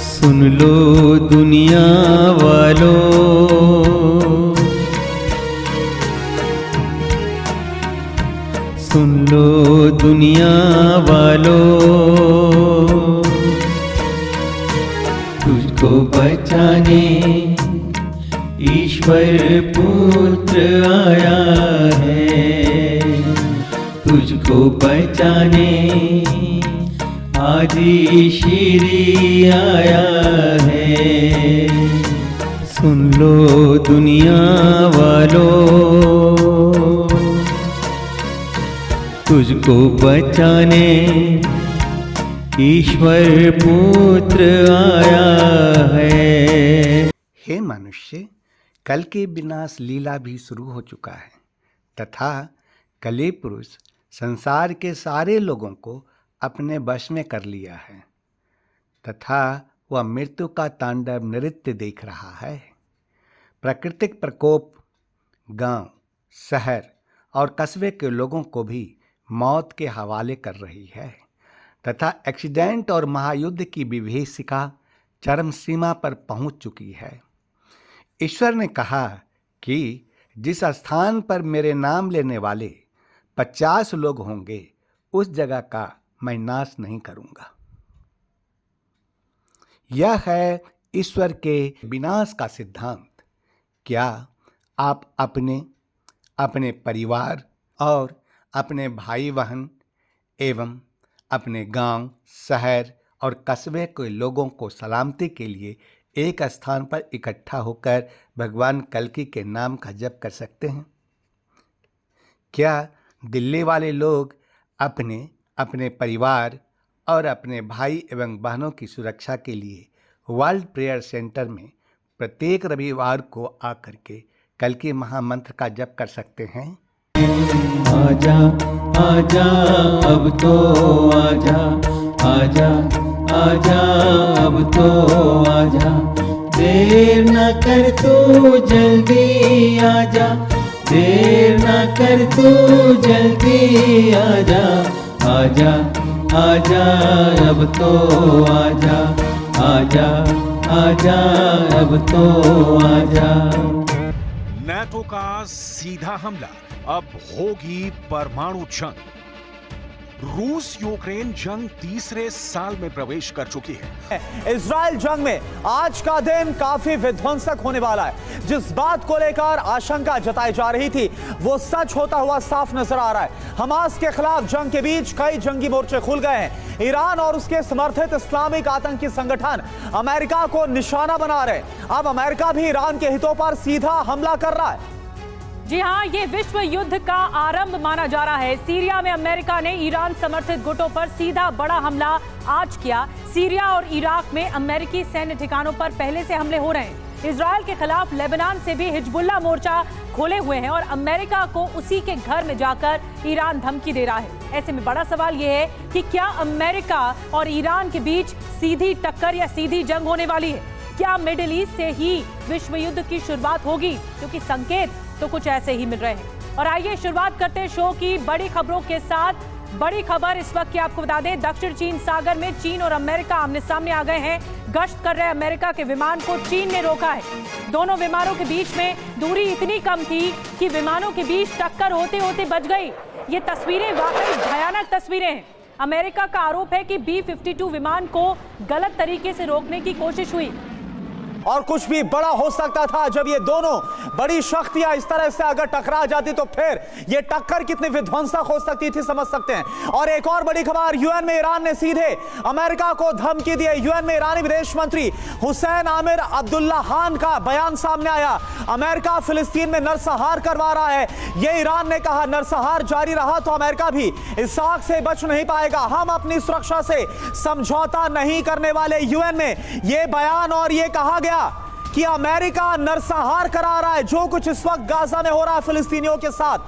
सुन लो दुनिया वालों, सुन लो दुनिया वालों, तुझको बचाने ईश्वर पुत्र आया है, तुझको बचाने आदि श्री आया है। सुन लो दुनिया वालों, तुझको बचाने ईश्वर पुत्र आया है। हे मनुष्य, कल की विनाश लीला भी शुरू हो चुका है तथा कली पुरुष संसार के सारे लोगों को अपने वश में कर लिया है तथा वह मृत्यु का तांडव नृत्य देख रहा है। प्राकृतिक प्रकोप गांव, शहर और कस्बे के लोगों को भी मौत के हवाले कर रही है तथा एक्सीडेंट और महायुद्ध की विभीषिका चरम सीमा पर पहुंच चुकी है। ईश्वर ने कहा कि जिस स्थान पर मेरे नाम लेने वाले 50 लोग होंगे, उस जगह का मैं नाश नहीं करूंगा। यह है ईश्वर के विनाश का सिद्धांत। क्या आप अपने परिवार और अपने भाई बहन एवं अपने गांव, शहर और कस्बे के लोगों को सलामती के लिए एक स्थान पर इकट्ठा होकर भगवान कल्कि के नाम का जप कर सकते हैं? क्या दिल्ली वाले लोग अपने परिवार और अपने भाई एवं बहनों की सुरक्षा के लिए वर्ल्ड प्रेयर सेंटर में प्रत्येक रविवार को आकर के कल्कि महामंत्र का जप कर सकते हैं? आजा आजा अब तो आजा, आजा आजा अब तो आजा, देर न कर तू जल्दी आजा, देर न कर तू जल्दी आजा, आजा आजा अब तो आजा, आजा आजा अब तो आजा। नाटो का सीधा हमला, अब होगी परमाणु जंग। रूस यूक्रेन जंग तीसरे साल में प्रवेश कर चुकी है। इजराइल जंग में आज का दिन काफी विध्वंसक होने वाला है। जिस बात को लेकर आशंका जताई जा रही थी वो सच होता हुआ साफ नजर आ रहा है। हमास के खिलाफ जंग के बीच कई जंगी मोर्चे खुल गए हैं। ईरान और उसके समर्थित इस्लामिक आतंकी संगठन अमेरिका को निशाना बना रहे। अब अमेरिका भी ईरान के हितों पर सीधा हमला कर रहा है। जी हां, ये विश्व युद्ध का आरंभ माना जा रहा है। सीरिया में अमेरिका ने ईरान समर्थित गुटों पर सीधा बड़ा हमला आज किया। सीरिया और इराक में अमेरिकी सैन्य ठिकानों पर पहले से हमले हो रहे हैं। इजराइल के खिलाफ लेबनान से भी हिजबुल्लाह मोर्चा खोले हुए हैं और अमेरिका को उसी के घर में जाकर ईरान धमकी दे रहा है। ऐसे में बड़ा सवाल यह है कि क्या अमेरिका और ईरान के बीच सीधी टक्कर या सीधी जंग होने वाली है? क्या मिडिल ईस्ट से ही विश्व युद्ध की शुरुआत होगी? क्योंकि संकेत तो कुछ ऐसे ही मिल रहे हैं। और आइए शुरुआत करते हैं शो की बड़ी खबरों के साथ। बड़ी खबर इस वक्त की आपको बता दें, दक्षिण चीन सागर में चीन और अमेरिका आमने सामने आ गए हैं। गश्त कर रहे अमेरिका के विमान को चीन ने रोका है। दोनों विमानों के बीच में दूरी इतनी कम थी कि विमानों के बीच टक्कर होते होते बच गई। ये तस्वीरें वाकई भयानक तस्वीरें हैं। अमेरिका का आरोप है कि B-52 विमान को गलत तरीके से रोकने की कोशिश हुई। और कुछ भी बड़ा हो सकता था जब ये दोनों बड़ी शक्तियां इस तरह से अगर टकरा जाती तो फिर ये टक्कर कितनी विध्वंसक हो सकती थी, समझ सकते हैं। और एक और बड़ी खबर, यूएन में ईरान ने सीधे अमेरिका को धमकी दी। यूएन में ईरानी विदेश मंत्री हुसैन आमिर अब्दुल्लाहान का बयान सामने आया। अमेरिका फिलिस्तीन में नरसंहार करवा रहा है। ये ईरान ने कहा, नरसंहार जारी रहा तो अमेरिका भी इस आग से बच नहीं पाएगा। हम अपनी सुरक्षा से समझौता नहीं करने वाले। यूएन में ये बयान और ये कहा गया कि अमेरिका नरसंहार करा रहा है जो कुछ इस वक्त गाजा में हो रहा है फिलिस्तीनियों के साथ।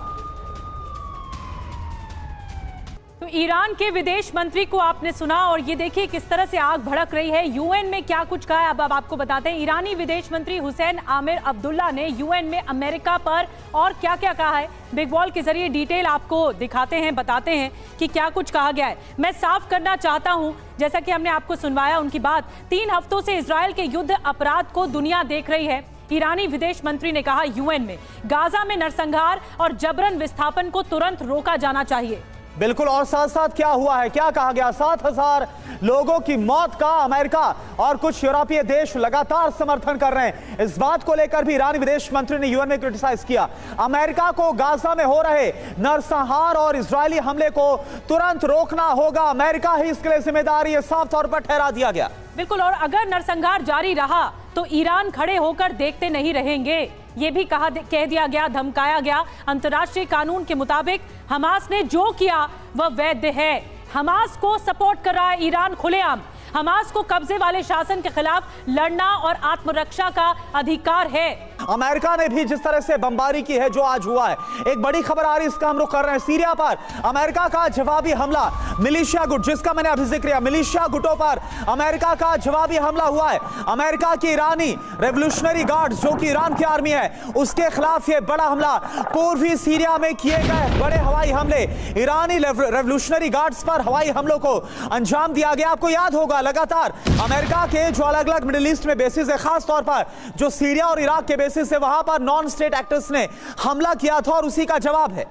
तो ईरान के विदेश मंत्री को आपने सुना और ये देखिए किस तरह से आग भड़क रही है। यूएन में क्या कुछ कहा है अब आपको बताते हैं। ईरानी विदेश मंत्री हुसैन आमिर अब्दुल्ला ने यूएन में अमेरिका पर और क्या क्या कहा है, बिग वॉल के जरिए डिटेल आपको दिखाते हैं, बताते हैं कि क्या कुछ कहा गया है। मैं साफ करना चाहता हूं, जैसा कि हमने आपको सुनवाया उनकी बात, 3 हफ्तों से इजरायल के युद्ध अपराध को दुनिया देख रही है। ईरानी विदेश मंत्री ने कहा यूएन में गाजा में नरसंहार और जबरन विस्थापन को तुरंत रोका जाना चाहिए। बिल्कुल, और साथ साथ क्या हुआ है, क्या कहा गया? 7,000 लोगों की मौत का अमेरिका और कुछ यूरोपीय देश लगातार समर्थन कर रहे हैं। इस बात को लेकर भी ईरानी विदेश मंत्री ने यूएन में क्रिटिसाइज किया। अमेरिका को गाजा में हो रहे नरसंहार और इजरायली हमले को तुरंत रोकना होगा, अमेरिका ही इसके लिए जिम्मेदार, ये साफ तौर पर ठहरा दिया गया। बिल्कुल, और अगर नरसंहार जारी रहा तो ईरान खड़े होकर देखते नहीं रहेंगे, ये भी कह दिया गया, धमकाया गया। अंतर्राष्ट्रीय कानून के मुताबिक हमास ने जो किया वह वैध है। हमास को सपोर्ट कर रहा है ईरान खुलेआम। हमास को कब्जे वाले शासन के खिलाफ लड़ना और आत्मरक्षा का अधिकार है। अमेरिका ने भी जिस तरह से बमबारी की है, जो आज हुआ है, एक बड़ी खबर आ रही है, इसका हम रुख कर रहे हैं। सीरिया पर अमेरिका का जवाबी हमला, मिलिशिया गुट जिसका मैंने अभी जिक्र किया, मिलिशिया गुटों पर अमेरिका का जवाबी हमला हुआ है। अमेरिका की ईरानी रेवोल्यूशनरी गार्ड्स जो कि ईरान की आर्मी है, उसके खिलाफ यह बड़ा हमला, पूर्वी सीरिया में किए गए बड़े हवाई हमले, ईरानी रेवोल्यूशनरी गार्ड्स पर हवाई हमलों को अंजाम दिया गया। आपको याद होगा लगातार अमेरिका के जो अलग अलग मिडिल ईस्ट में बेसिस है, खास तौर पर जो सीरिया और इराक के बेसिस है, वहां पर नॉन स्टेट एक्टर्स ने हमला किया था और उसी का जवाब है।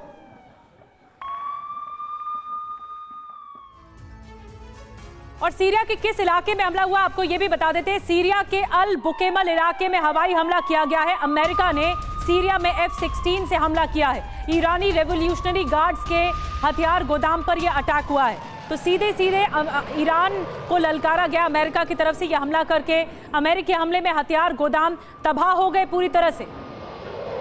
और सीरिया के किस इलाके में हमला हुआ आपको यह भी बता देते हैं। सीरिया के अल बुकेमल इलाके में हवाई हमला किया गया है। अमेरिका ने सीरिया में F-16 से हमला किया है। ईरानी रेवोल्यूशनरी गार्ड्स के हथियार गोदाम पर यह अटैक हुआ है। तो सीधे सीधे ईरान को ललकारा गया अमेरिका की तरफ से यह हमला करके। अमेरिकी हमले में हथियार गोदाम तबाह हो गए पूरी तरह से।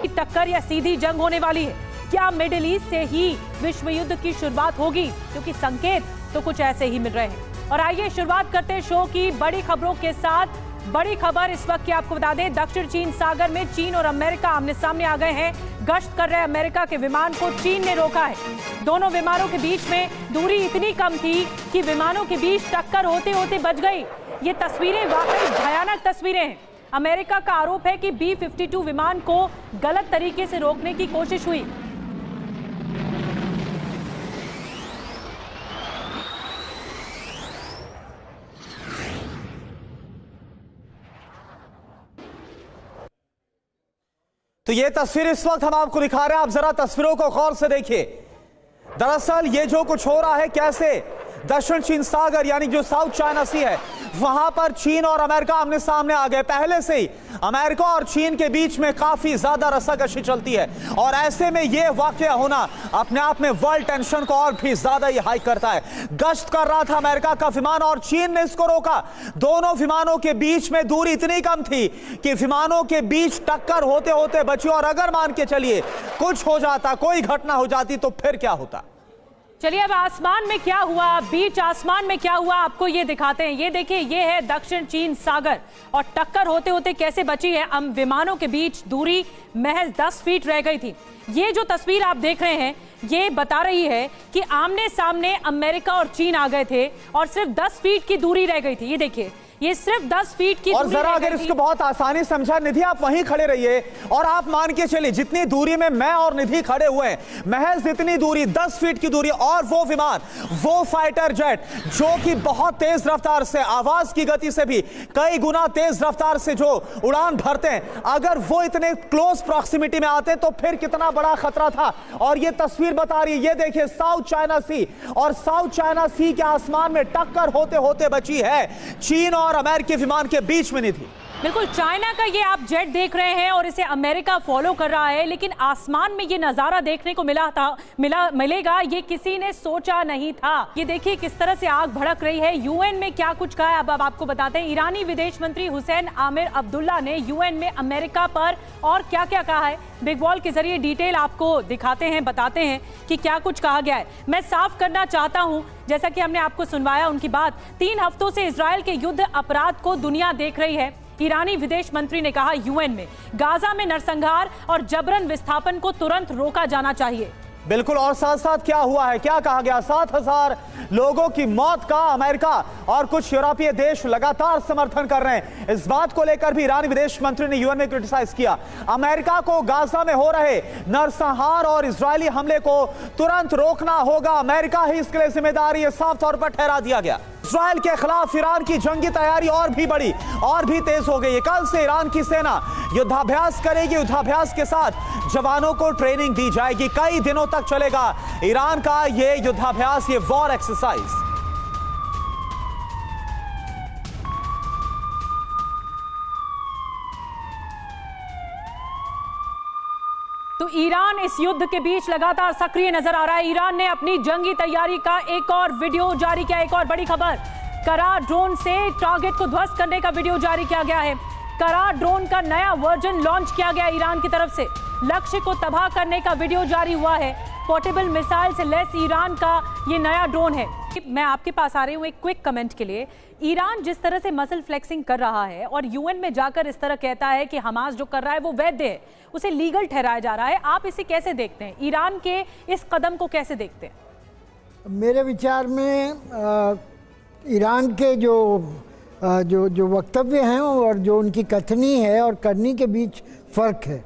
टक्कर या सीधी जंग होने वाली है। क्या मिडिल ईस्ट से ही विश्व युद्ध की शुरुआत होगी? क्योंकि संकेत तो कुछ ऐसे ही मिल रहे हैं। और आइए शुरुआत करते हैं शो की बड़ी खबरों के साथ। बड़ी खबर इस वक्त की आपको बता दें, दक्षिण चीन सागर में चीन और अमेरिका आमने सामने आ गए हैं। गश्त कर रहे अमेरिका के विमान को चीन ने रोका है। दोनों विमानों के बीच में दूरी इतनी कम थी कि विमानों के बीच टक्कर होते होते बच गई। ये तस्वीरें वाकई भयानक तस्वीरें हैं। अमेरिका का आरोप है कि B-52 विमान को गलत तरीके से रोकने की कोशिश हुई। तो ये तस्वीर इस वक्त हम आपको दिखा रहे हैं, आप जरा तस्वीरों को गौर से देखिए। दरअसल ये जो कुछ हो रहा है, कैसे दक्षिण चीन सागर यानी जो साउथ चाइना सी है, वहां पर चीन और अमेरिका आमने सामने आ गए। पहले से ही अमेरिका और चीन के बीच में काफी ज्यादा रस्साकशी चलती है और ऐसे में यह वाकया होना अपने आप में वर्ल्ड टेंशन को और भी ज्यादा ही हाई करता है। गश्त कर रहा था अमेरिका का विमान और चीन ने इसको रोका। दोनों विमानों के बीच में दूरी इतनी कम थी कि विमानों के बीच टक्कर होते होते बची। और अगर मान के चलिए कुछ हो जाता, कोई घटना हो जाती, तो फिर क्या होता? चलिए अब आसमान में क्या हुआ, बीच आसमान में क्या हुआ आपको ये दिखाते हैं। ये देखिए, ये है दक्षिण चीन सागर और टक्कर होते होते कैसे बची है। विमानों के बीच दूरी महज 10 फीट रह गई थी। ये जो तस्वीर आप देख रहे हैं, ये बता रही है कि आमने सामने अमेरिका और चीन आ गए थे और सिर्फ 10 फीट की दूरी रह गई थी। ये देखिए, ये सिर्फ 10 फीट की और जरा अगर इसको बहुत आसानी समझा, निधि आप वहीं खड़े रहिए और आप मान के चलिए जितनी दूरी में मैं और निधि खड़े हुए हैं, महज इतनी दूरी 10 फीट की दूरी, और वो विमान, वो फाइटर जेट जो कि बहुत तेज रफ्तार से, आवाज की गति से भी कई गुना तेज रफ्तार से जो उड़ान भरते हैं, अगर वो इतने क्लोज प्रॉक्सिमिटी में आते तो फिर कितना बड़ा खतरा था। और ये तस्वीर बता रही है, ये देखिए साउथ चाइना सी, और साउथ चाइना सी के आसमान में टक्कर होते होते बची है चीन और अमेरिकी विमान के बीच में। नहीं थी बिल्कुल, चाइना का ये आप जेट देख रहे हैं और इसे अमेरिका फॉलो कर रहा है, लेकिन आसमान में ये नजारा देखने को मिलेगा ये किसी ने सोचा नहीं था। ये देखिए किस तरह से आग भड़क रही है। यूएन में क्या कुछ कहा है अब आपको बताते हैं। ईरानी विदेश मंत्री हुसैन आमिर अब्दुल्ला ने यूएन में अमेरिका पर और क्या क्या कहा है, बिग वॉल के जरिए डिटेल आपको दिखाते हैं, बताते हैं कि क्या कुछ कहा गया है। मैं साफ करना चाहता हूं, जैसा कि हमने आपको सुनवाया उनकी बात, 3 हफ्तों से इजरायल के युद्ध अपराध को दुनिया देख रही है। ईरानी विदेश मंत्री ने कहा यूएन में गाजा में नरसंहार और जबरन विस्थापन को तुरंत रोका जाना चाहिए। बिल्कुल। और साथ साथ क्या हुआ है, क्या कहा गया, 7,000 लोगों की मौत का अमेरिका और कुछ यूरोपीय देश लगातार समर्थन कर रहे हैं। इस बात को लेकर भी ईरानी विदेश मंत्री ने यूएन में क्रिटिसाइज किया। अमेरिका को गाजा में हो रहे नरसंहार और इजरायली हमले को तुरंत रोकना होगा, अमेरिका ही इसके लिए जिम्मेदार, ये साफ तौर पर ठहरा दिया गया। इजराइल के खिलाफ ईरान की जंगी तैयारी और भी बढ़ी, और भी तेज हो गई है। कल से ईरान की सेना युद्धाभ्यास करेगी, युद्धाभ्यास के साथ जवानों को ट्रेनिंग दी जाएगी। कई दिनों तक चलेगा ईरान का ये युद्धाभ्यास, ये वॉर एक्सरसाइज। तो ईरान इस युद्ध के बीच लगातार सक्रिय नजर आ रहा है। ईरान ने अपनी जंगी तैयारी का एक और वीडियो जारी किया। एक और बड़ी खबर, करा ड्रोन से टारगेट को ध्वस्त करने का वीडियो जारी किया गया है। करा ड्रोन का नया वर्जन लॉन्च किया गया ईरान की तरफ से। लक्ष्य को तबाह करने का वीडियो जारी हुआ है। पोर्टेबल मिसाइल से लैस ईरान का ये नया ड्रोन है। मैं आपके पास आ रही हूँ एक क्विक कमेंट के लिए। ईरान जिस तरह से मसल फ्लेक्सिंग कर रहा है और यूएन में जाकर इस तरह कहता है कि हमास जो कर रहा है वो वैध है, उसे लीगल ठहराया जा रहा है, आप इसे कैसे देखते हैं? ईरान के इस कदम को कैसे देखते हैं? मेरे विचार में ईरान के जो वक्तव्य हैं और जो उनकी कथनी है और करनी के बीच फर्क है।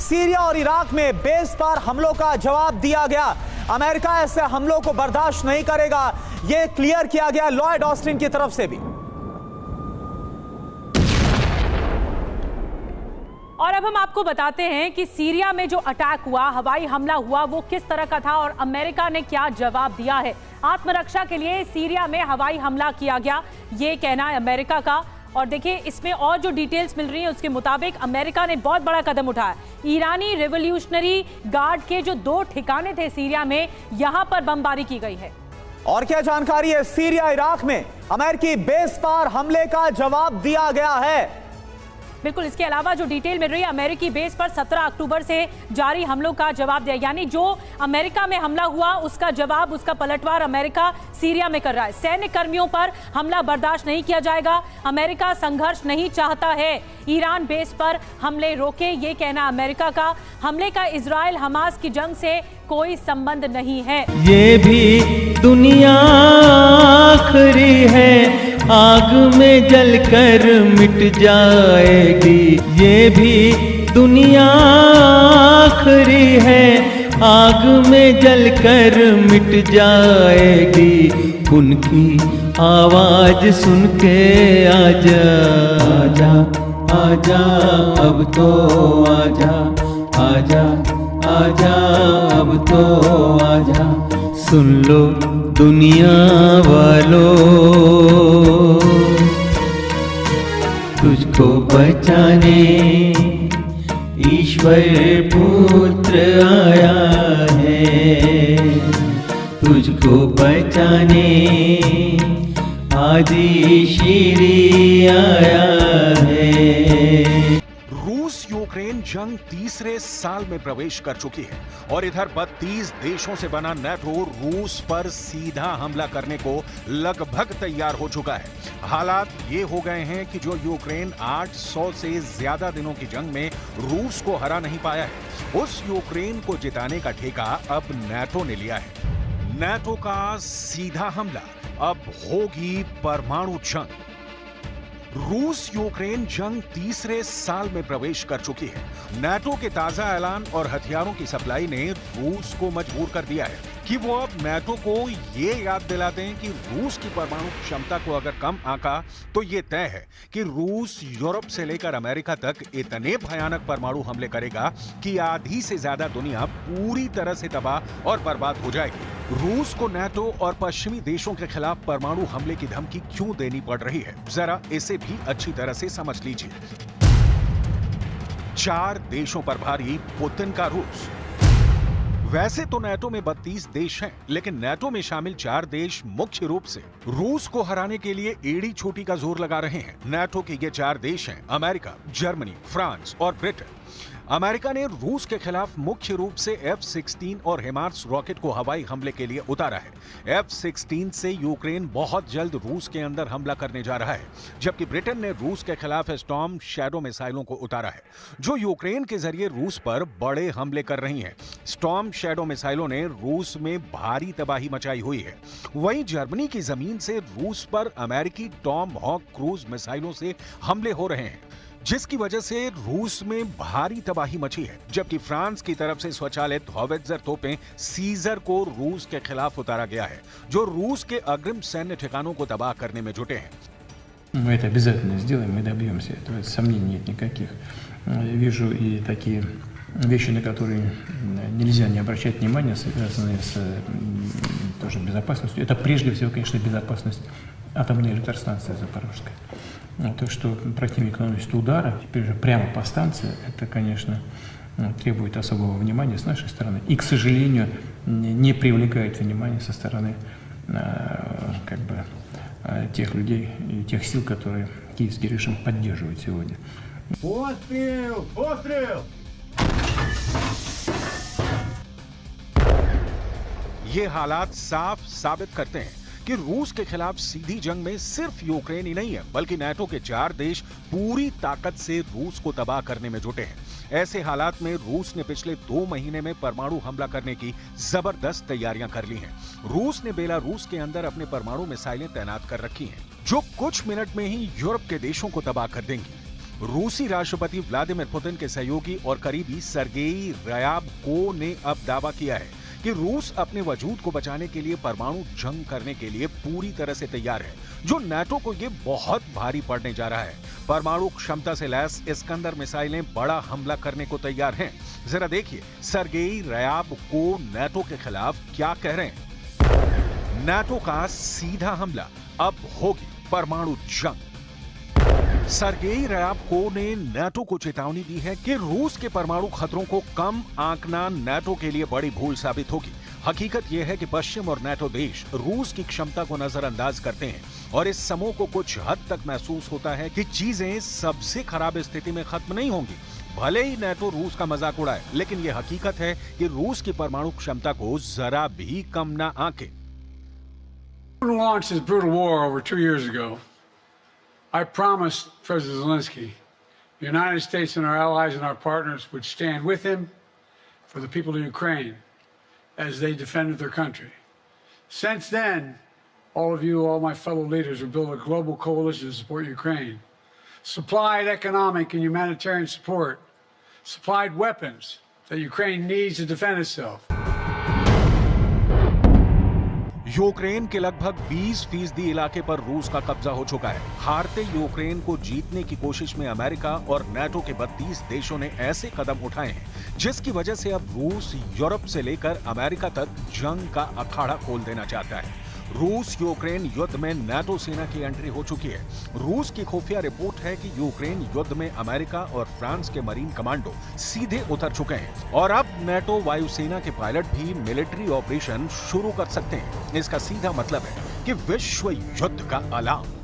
सीरिया और इराक में बेस पार हमलों का जवाब दिया गया। अमेरिका ऐसे हमलों को बर्दाश्त नहीं करेगा, यह क्लियर किया गया लॉयड ऑस्टिन की तरफ से भी। और अब हम आपको बताते हैं कि सीरिया में जो अटैक हुआ, हवाई हमला हुआ, वो किस तरह का था और अमेरिका ने क्या जवाब दिया है। आत्मरक्षा के लिए सीरिया में हवाई हमला किया गया, ये कहना है अमेरिका का। और देखिए इसमें और जो डिटेल्स मिल रही है उसके मुताबिक अमेरिका ने बहुत बड़ा कदम उठाया। ईरानी रिवॉल्यूशनरी गार्ड के जो 2 ठिकाने थे सीरिया में, यहां पर बमबारी की गई है। और क्या जानकारी है, सीरिया इराक में अमेरिकी बेस पार हमले का जवाब दिया गया है। बिल्कुल, इसके अलावा जो डिटेल मिल रही है, अमेरिकी बेस पर 17 अक्टूबर से जारी हमलों का जवाब दिया, यानी जो अमेरिका में हमला हुआ उसका जवाब, उसका पलटवार अमेरिका सीरिया में कर रहा है। सैन्य कर्मियों पर हमला बर्दाश्त नहीं किया जाएगा, अमेरिका संघर्ष नहीं चाहता है, ईरान बेस पर हमले रोके, ये कहना अमेरिका का। हमले का इजराइल हमास की जंग से कोई संबंध नहीं है। ये भी दुनिया आखिरी है, आग में जलकर मिट जाएगी। ये भी दुनिया आखिरी है, आग में जलकर मिट जाएगी। उनकी आवाज सुन के आजा आजा आजा, अब तो आजा आजा आजा, अब तो आजा। सुन लो दुनिया वालों, तुझको बचाने ईश्वर पुत्र आया है, तुझको बचाने आदि श्री आया है। रूस यूक्रेन जंग तीसरे साल में प्रवेश कर चुकी है और इधर 32 देशों से बना नेटो रूस पर सीधा हमला करने को लगभग तैयार हो चुका है। हालात ये हो गए हैं कि जो यूक्रेन 800 से ज्यादा दिनों की जंग में रूस को हरा नहीं पाया है, उस यूक्रेन को जिताने का ठेका अब नेटो ने लिया है। नेटो का सीधा हमला, अब होगी परमाणु जंग। रूस यूक्रेन जंग तीसरे साल में प्रवेश कर चुकी है। नेटो के ताजा ऐलान और हथियारों की सप्लाई ने रूस को मजबूर कर दिया है कि वो अब नेटो को ये याद दिला दें कि रूस की परमाणु क्षमता को अगर कम आंका तो ये तय है कि रूस यूरोप से लेकर अमेरिका तक इतने भयानक परमाणु हमले करेगा कि आधी से ज्यादा दुनिया पूरी तरह से तबाह और बर्बाद हो जाएगी। रूस को नेटो और पश्चिमी देशों के खिलाफ परमाणु हमले की धमकी क्यों देनी पड़ रही है, जरा इसे भी अच्छी तरह से समझ लीजिए। 4 देशों पर भारी पुतिन का रूस। वैसे तो नेटो में 32 देश हैं, लेकिन नेटो में शामिल 4 देश मुख्य रूप से रूस को हराने के लिए एड़ी छोटी का जोर लगा रहे हैं। नेटो के ये 4 देश हैं अमेरिका, जर्मनी, फ्रांस और ब्रिटेन। अमेरिका ने रूस के खिलाफ मुख्य रूप से F-16 और हिमार्स रॉकेट को हवाई हमले के लिए उतारा है। F-16 से यूक्रेन बहुत जल्द रूस के अंदर हमला करने जा रहा है, जबकि ब्रिटेन ने रूस के खिलाफ स्टॉर्म शैडो मिसाइलों को उतारा है, जो यूक्रेन के जरिए रूस पर बड़े हमले कर रही हैं। स्टॉर्म शैडो मिसाइलों ने रूस में भारी तबाही मचाई हुई है। वहीं जर्मनी की जमीन से रूस पर अमेरिकी टॉम हॉक क्रूज मिसाइलों से हमले हो रहे हैं, जिसकी वजह से रूस में भारी तबाही मची है। जबकि फ्रांस की तरफ से स्वचालित हॉवित्जर तोपें सीजर को रूस के खिलाफ उतारा गया है, जो रूस के अग्रिम सैन्य ठिकानों को तबाह करने में जुटे हैं। Мы это обязательно сделаем, мы добьемся этого, сомнений нет никаких. Вижу и такие вещи, на которые нельзя не обращать внимания, связанные с тоже безопасностью. Это прежде всего, конечно, безопасность атомной электростанции Запорожской. То, что противник наносит удары, теперь же прямо по станции, это, конечно, требует особого внимания с нашей стороны. И, к сожалению, не привлекает внимания со стороны тех людей и тех сил, которые киевский режим поддерживает сегодня. Пострел! Пострел! ये हालात साफ साबित करते हैं कि रूस के खिलाफ सीधी जंग में सिर्फ यूक्रेन ही नहीं है, बल्कि नाटो के 4 देश पूरी ताकत से रूस को तबाह करने में जुटे हैं। ऐसे हालात में रूस ने पिछले 2 महीने में परमाणु हमला करने की जबरदस्त तैयारियां कर ली हैं। रूस ने बेलारूस के अंदर अपने परमाणु मिसाइलें तैनात कर रखी हैं, जो कुछ मिनट में ही यूरोप के देशों को तबाह कर देंगी। रूसी राष्ट्रपति व्लादिमीर पुतिन के सहयोगी और करीबी सर्गेई रयाबको ने अब दावा किया है कि रूस अपने वजूद को बचाने के लिए परमाणु जंग करने के लिए पूरी तरह से तैयार है, जो नाटो को ये बहुत भारी पड़ने जा रहा है। परमाणु क्षमता से लैस इस्कंदर मिसाइलें बड़ा हमला करने को तैयार हैं। जरा देखिए सर्गेई रयाबको नाटो के खिलाफ क्या कह रहे हैं। नाटो का सीधा हमला, अब होगी परमाणु जंग। सर्गेई रयाबको ने नाटो को चेतावनी दी है कि रूस के परमाणु खतरों को कम आंकना नाटो के लिए बड़ी भूल साबित होगी। हकीकत यह है कि पश्चिम और नाटो देश रूस की क्षमता को नजरअंदाज करते हैं और इस समूह को कुछ हद तक महसूस होता है कि चीजें सबसे खराब स्थिति में खत्म नहीं होंगी। भले ही नाटो रूस का मजाक उड़ाए, लेकिन यह हकीकत है कि रूस की परमाणु क्षमता को जरा भी कम ना आंके। Launched his brutal war over 2 years ago, I promised President Zelensky the United States and our allies and our partners would stand with him for the people of Ukraine as they defended their country. Since then, all of you, all my fellow leaders, have built a global coalition to support Ukraine, supplied economic and humanitarian support, supplied weapons that Ukraine needs to defend itself. Ukraine के लगभग 20% इलाके पर रूस का कब्जा हो चुका है। हारते यूक्रेन को जीतने की कोशिश में अमेरिका और नाटो के 32 देशों ने ऐसे कदम उठाए हैं, जिसकी वजह से अब रूस यूरोप से लेकर अमेरिका तक जंग का अखाड़ा खोल देना चाहता है। रूस यूक्रेन युद्ध में नाटो सेना की एंट्री हो चुकी है। रूस की खुफिया रिपोर्ट है कि यूक्रेन युद्ध में अमेरिका और फ्रांस के मरीन कमांडो सीधे उतर चुके हैं और अब नाटो वायुसेना के पायलट भी मिलिट्री ऑपरेशन शुरू कर सकते हैं। इसका सीधा मतलब है कि विश्व युद्ध का अलार्म।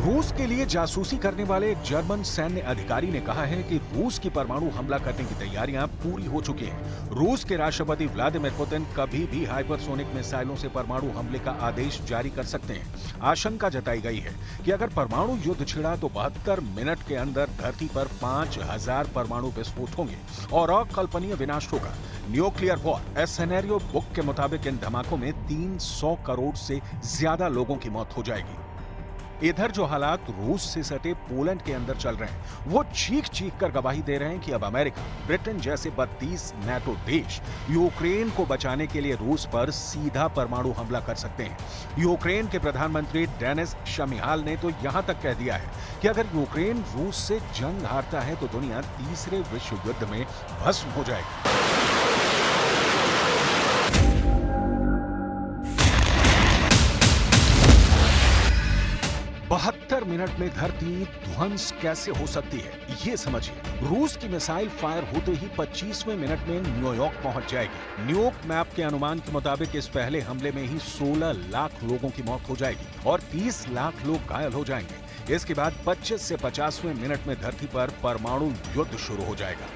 रूस के लिए जासूसी करने वाले एक जर्मन सैन्य अधिकारी ने कहा है कि रूस की परमाणु हमला करने की तैयारियां पूरी हो चुकी हैं। रूस के राष्ट्रपति व्लादिमीर पुतिन कभी भी हाइपरसोनिक मिसाइलों से परमाणु हमले का आदेश जारी कर सकते हैं। आशंका जताई गई है कि अगर परमाणु युद्ध छिड़ा तो 72 मिनट के अंदर धरती पर 5000 परमाणु विस्फोट होंगे और अकल्पनीय विनाश होगा। न्यूक्लियर वॉर ए सिनेरियो बुक के मुताबिक इन धमाकों में 300 करोड़ से ज्यादा लोगों की मौत हो जाएगी। इधर जो हालात रूस से सटे पोलैंड के अंदर चल रहे हैं, वो चीख चीख कर गवाही दे रहे हैं कि अब अमेरिका, ब्रिटेन जैसे 32 नाटो देश यूक्रेन को बचाने के लिए रूस पर सीधा परमाणु हमला कर सकते हैं। यूक्रेन के प्रधानमंत्री डेनिस शमिहाल ने तो यहां तक कह दिया है कि अगर यूक्रेन रूस से जंग हारता है तो दुनिया तीसरे विश्व युद्ध में भस्म हो जाएगी। 72 मिनट में धरती ध्वंस कैसे हो सकती है, ये समझिए। रूस की मिसाइल फायर होते ही 25वें मिनट में न्यूयॉर्क पहुंच जाएगी। न्यूयॉर्क मैप के अनुमान के मुताबिक इस पहले हमले में ही 16 लाख लोगों की मौत हो जाएगी और 30 लाख लोग घायल हो जाएंगे। इसके बाद 25 से 50वें मिनट में धरती पर परमाणु युद्ध शुरू हो जाएगा।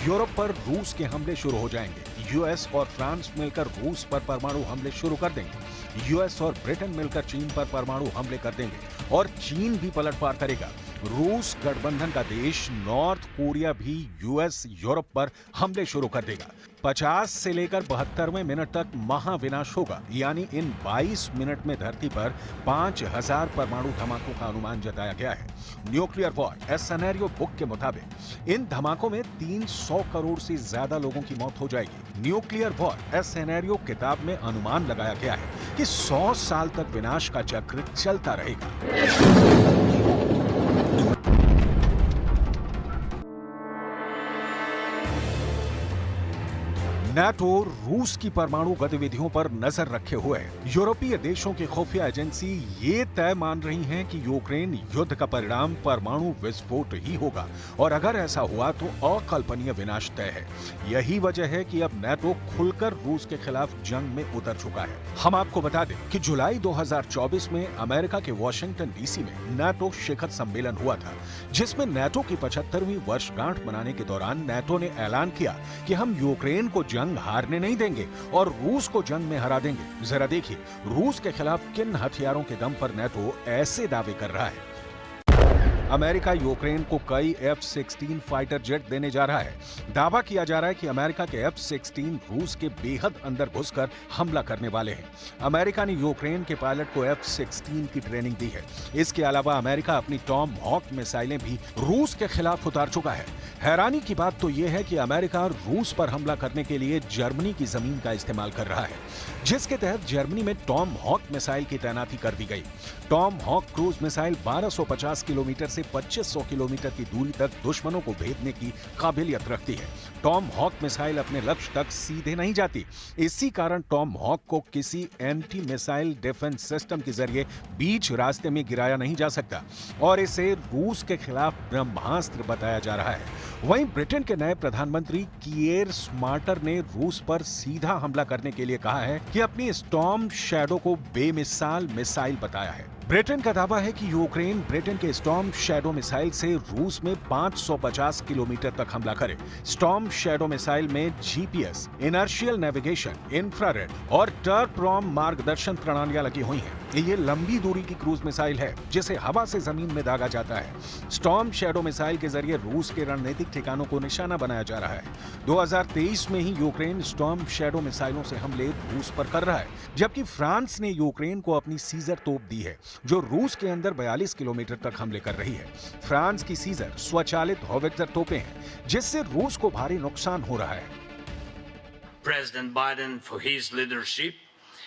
यूरोप पर रूस के हमले शुरू हो जाएंगे। यूएस और फ्रांस मिलकर रूस पर परमाणु हमले शुरू कर देंगे। यूएस और ब्रिटेन मिलकर चीन पर परमाणु हमले कर देंगे और चीन भी पलटवार करेगा। रूस गठबंधन का देश नॉर्थ कोरिया भी यूएस यूरोप पर हमले शुरू कर देगा। 50 से लेकर 72वें मिनट तक महाविनाश होगा, यानी इन 22 मिनट में धरती पर 5000 परमाणु धमाकों का अनुमान जताया गया है। न्यूक्लियर वॉर ए सिनेरियो बुक के मुताबिक इन धमाकों में 300 करोड़ से ज्यादा लोगों की मौत हो जाएगी। न्यूक्लियर वॉर ए सिनेरियो किताब में अनुमान लगाया गया है कि 100 साल तक विनाश का चक्र चलता रहेगा। नाटो रूस की परमाणु गतिविधियों पर नजर रखे हुए है। यूरोपीय देशों की खुफिया एजेंसी ये तय मान रही हैं कि यूक्रेन युद्ध का परिणाम परमाणु विस्फोट ही होगा और अगर ऐसा हुआ तो अकल्पनीय विनाश तय है। यही वजह है कि अब नाटो खुलकर रूस के खिलाफ जंग में उतर चुका है। हम आपको बता दें कि जुलाई 2024 में अमेरिका के वॉशिंगटन डीसी में नाटो शिखर सम्मेलन हुआ था, जिसमें नाटो की 75वीं वर्षगांठ मनाने के दौरान नाटो ने ऐलान किया कि हम यूक्रेन को जंग हारने नहीं देंगे और रूस को जंग में हरा देंगे। जरा देखिए रूस के खिलाफ किन हथियारों के दम पर नाटो ऐसे दावे कर रहा है। अमेरिका यूक्रेन को कई F-16 फाइटर जेट देने जा रहा है। दावा किया जा रहा है कि अमेरिका के F-16 रूस के बेहद अंदर घुसकर हमला करने वाले हैं। अमेरिका ने यूक्रेन के पायलट को F-16 की ट्रेनिंग दी है। इसके अलावा अमेरिका अपनी टॉम हॉक मिसाइलें भी रूस के खिलाफ उतार चुका है। हैरानी की बात तो यह है कि अमेरिका रूस पर हमला करने के लिए जर्मनी की जमीन का इस्तेमाल कर रहा है, जिसके तहत जर्मनी में टॉम हॉक मिसाइल की तैनाती कर दी गई। Tomahawk cruise missile 1250 kilometre से 2500 किलोमीटर की दूरी तक दुश्मनों को भेदने की काबिलियत रखती है। टॉम हॉक मिसाइल अपने लक्ष्य तक सीधे नहीं जाती। इसी कारण टॉम हॉक को किसी एंटी मिसाइल डिफेंस सिस्टम के जरिए बीच रास्ते में गिराया नहीं जा सकता और इसे रूस के खिलाफ ब्रह्मास्त्र बताया जा रहा है। वहीं ब्रिटेन के नए प्रधानमंत्री किएर स्टारमर ने रूस पर सीधा हमला करने के लिए कहा है कि अपनी स्टॉर्म शैडो को बेमिसाल मिसाइल बताया है। ब्रिटेन का दावा है कि यूक्रेन ब्रिटेन के स्टॉर्म शैडो मिसाइल से रूस में 550 किलोमीटर तक हमला करे। स्टॉर्म शैडो मिसाइल में जीपीएस, इनर्शियल नेविगेशन, इंफ्रारेड और टर्परॉम मार्गदर्शन प्रणालियां लगी हुई हैं। ये लंबी दूरी की क्रूज मिसाइल है जिसे हवा से जमीन में दागा जाता है। स्टॉर्म शैडो मिसाइल के जरिए रूस के रणनीतिक ठिकानों को निशाना बनाया जा रहा है। 2023 में ही यूक्रेन स्टॉर्म शैडो मिसाइलों से हमले रूस पर कर रहा है, जबकि फ्रांस ने यूक्रेन को अपनी सीजर तोप दी है जो रूस के अंदर 42 किलोमीटर तक हमले कर रही है। फ्रांस की सीजर स्वचालित होवित्जर तोपें हैं, जिससे रूस को भारी नुकसान हो रहा है। President Biden for his leadership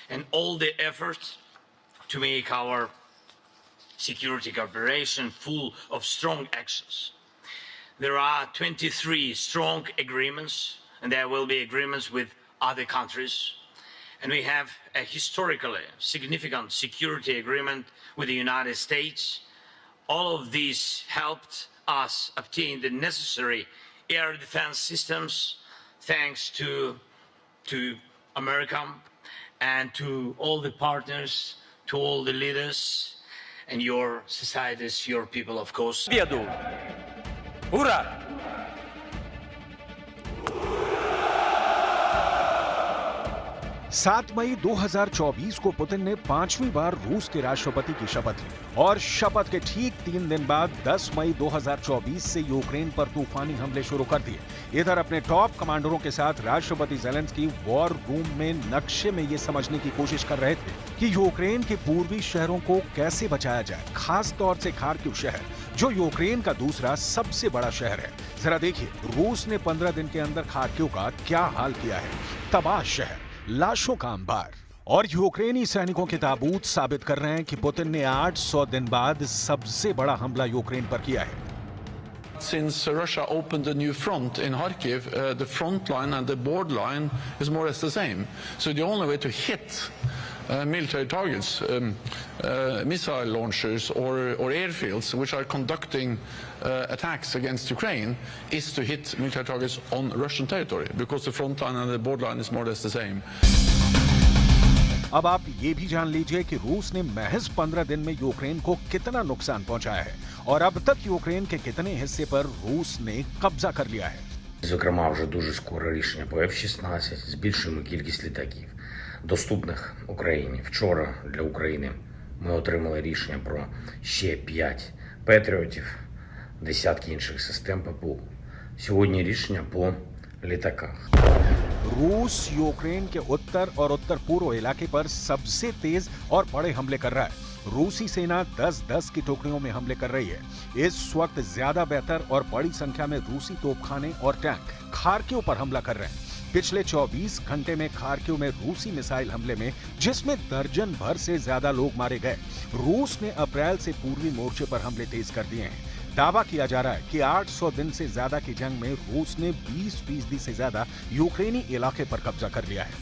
and all the efforts to make our security cooperation full of strong actions. There are 23 strong agreements, and there will be agreements with other countries. And we have a historically significant security agreement with the United States. All of these helped us obtain the necessary air defense systems thanks to America and to all the partners, to all the leaders and your societies, your people, of course. Ура! 7 मई 2024 को Putin ने 5वीं बार रूस के राष्ट्रपति की शपथ ली और शपथ के ठीक 3 दिन बाद 10 मई 2024 से यूक्रेन पर तूफानी हमले शुरू कर दिए। इधर अपने टॉप कमांडरों के साथ राष्ट्रपति ज़ेलेंस्की वॉर रूम में नक्शे में ये समझने की कोशिश कर रहे थे कि यूक्रेन के पूर्वी शहरों को कैसे बचाया जाए, खास तौर से खार्किव शहर जो यूक्रेन का दूसरा सबसे बड़ा शहर है। जरा देखिए रूस ने 15 दिन के अंदर खार्किव का क्या हाल किया है। तबाह शहर, लाशों का अंबार और यूक्रेनी सैनिकों के ताबूत साबित कर रहे हैं कि पुतिन ने 800 दिन बाद सबसे बड़ा हमला यूक्रेन पर किया है। Since Russia opened a new front in Kharkiv, the front line and the border line is more or less the same. So the only way to hit military targets, missile launchers or airfields which are conducting attacks against Ukraine is to hit military targets on Russian territory because the front line and the border line is more or less the same. अब आप ये भी जान लीजिए कि रूस ने महज 15 दिन में यूक्रेन को कितना नुकसान पहुंचाया है और अब तक यूक्रेन के कितने हिस्से पर रूस ने कब्जा कर लिया है। Зокрема, вже дуже скоро рішення по F-16, збільшуємо кількість літаків, доступних Україні. Вчора для України ми отримали рішення про ще 5 Петріотів, десятки інших систем ППО. Сьогодні рішення по літаках. रूस यूक्रेन के उत्तर और उत्तर पूर्व इलाके पर सबसे तेज और बड़े हमले कर रहा है। रूसी सेना 10-10 की टुकड़ियों में हमले कर रही है। इस वक्त ज्यादा बेहतर और बड़ी संख्या में रूसी तोपखाने और टैंक खार्किव पर हमला कर रहे हैं। पिछले 24 घंटे में खार्किव में रूसी मिसाइल हमले में जिसमें दर्जन भर से ज्यादा लोग मारे गए। रूस ने अप्रैल से पूर्वी मोर्चे पर हमले तेज कर दिए हैं। दावा किया जा रहा है कि 800 दिन से ज्यादा की जंग में रूस ने 20% से ज्यादा यूक्रेनी इलाके पर कब्जा कर लिया है।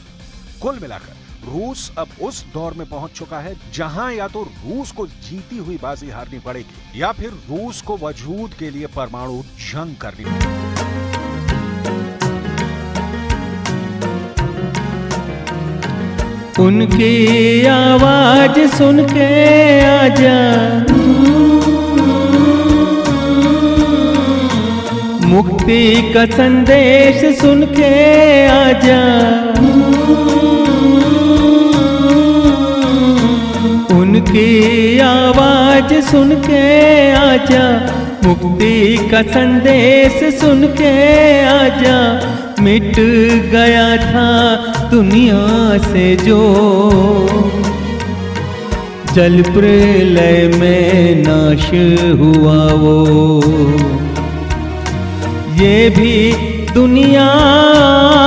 कुल मिलाकर रूस अब उस दौर में पहुंच चुका है जहां या तो रूस को जीती हुई बाजी हारनी पड़ेगी या फिर रूस को वजूद के लिए परमाणु जंग करनी पड़ेगी। उनकी आवाज सुन के आजा, मुक्ति का संदेश सुन के आजा, उनकी आवाज सुन के आजा, मुक्ति का संदेश सुन के आजा। मिट गया था दुनिया से जो जल प्रलय में नाश हुआ वो, ये भी दुनिया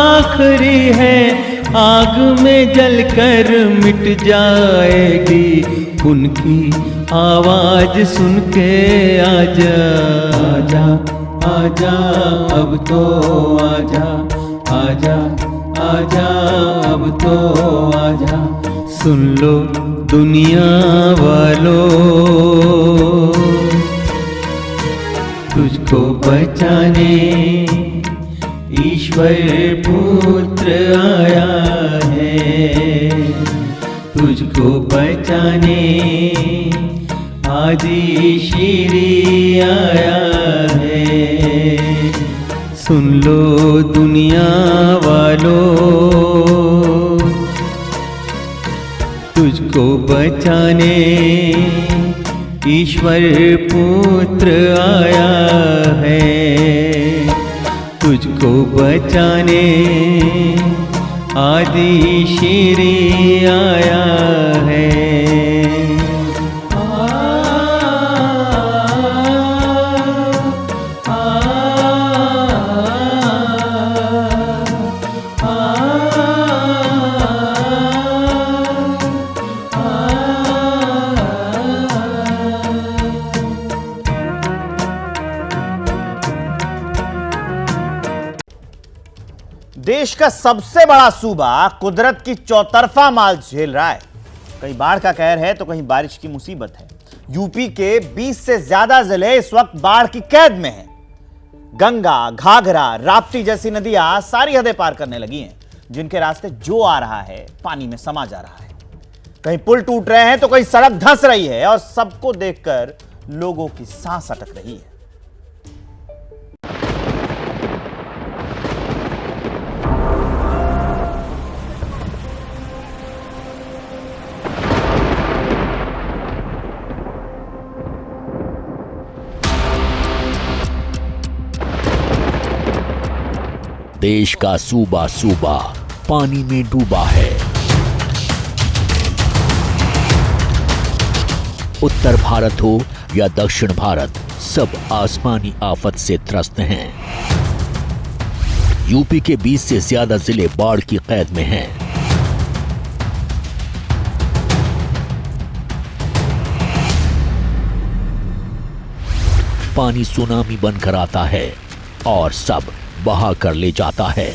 आखिरी है, आग में जलकर मिट जाएगी। उनकी आवाज सुन के आजा, आजा आजा अब तो आजा, आजा आजा अब तो आजा। सुन लो दुनिया वालों, तुझको बचाने ईश्वर पुत्र आया है, तुझको बचाने आदि श्री आया है। सुन लो दुनिया वालों, तुझको बचाने ईश्वर पुत्र आया है, तुझको बचाने आदि श्री आया है। देश का सबसे बड़ा सूबा कुदरत की चौतरफा मार झेल रहा है। कहीं बाढ़ का कहर है तो कहीं बारिश की मुसीबत है। यूपी के 20 से ज्यादा जिले इस वक्त बाढ़ की कैद में हैं। गंगा, घाघरा, राप्ती जैसी नदियां सारी हदें पार करने लगी हैं, जिनके रास्ते जो आ रहा है पानी में समा जा रहा है। कहीं पुल टूट रहे हैं तो कहीं सड़क धंस रही है और सबको देखकर लोगों की सांस अटक रही है। देश का सूबा सूबा पानी में डूबा है। उत्तर भारत हो या दक्षिण भारत, सब आसमानी आफत से त्रस्त हैं। यूपी के 20 से ज्यादा जिले बाढ़ की कैद में हैं। पानी सुनामी बनकर आता है और सब बहा कर ले जाता है,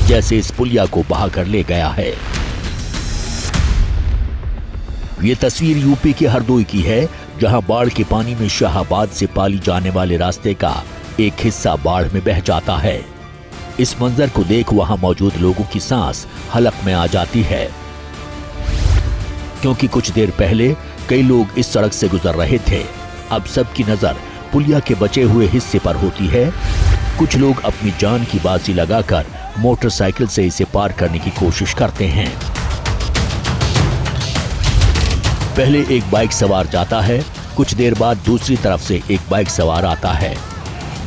जैसे इस पुलिया को बहा कर ले गया है। ये तस्वीर यूपी के हरदोई की है, जहां बाढ़ के पानी में शाहाबाद से पाली जाने वाले रास्ते का एक हिस्सा बाढ़ में बह जाता है। इस मंजर को देख वहां मौजूद लोगों की सांस हलक में आ जाती है। क्योंकि कुछ देर पहले कई लोग इस सड़क से गुजर रहे थे। अब सबकी नजर पुलिया के बचे हुए हिस्से पर होती है। कुछ लोग अपनी जान की बाजी लगाकर मोटरसाइकिल से इसे पार करने की कोशिश करते हैं। पहले एक बाइक सवार जाता है, कुछ देर बाद दूसरी तरफ से एक बाइक सवार आता है।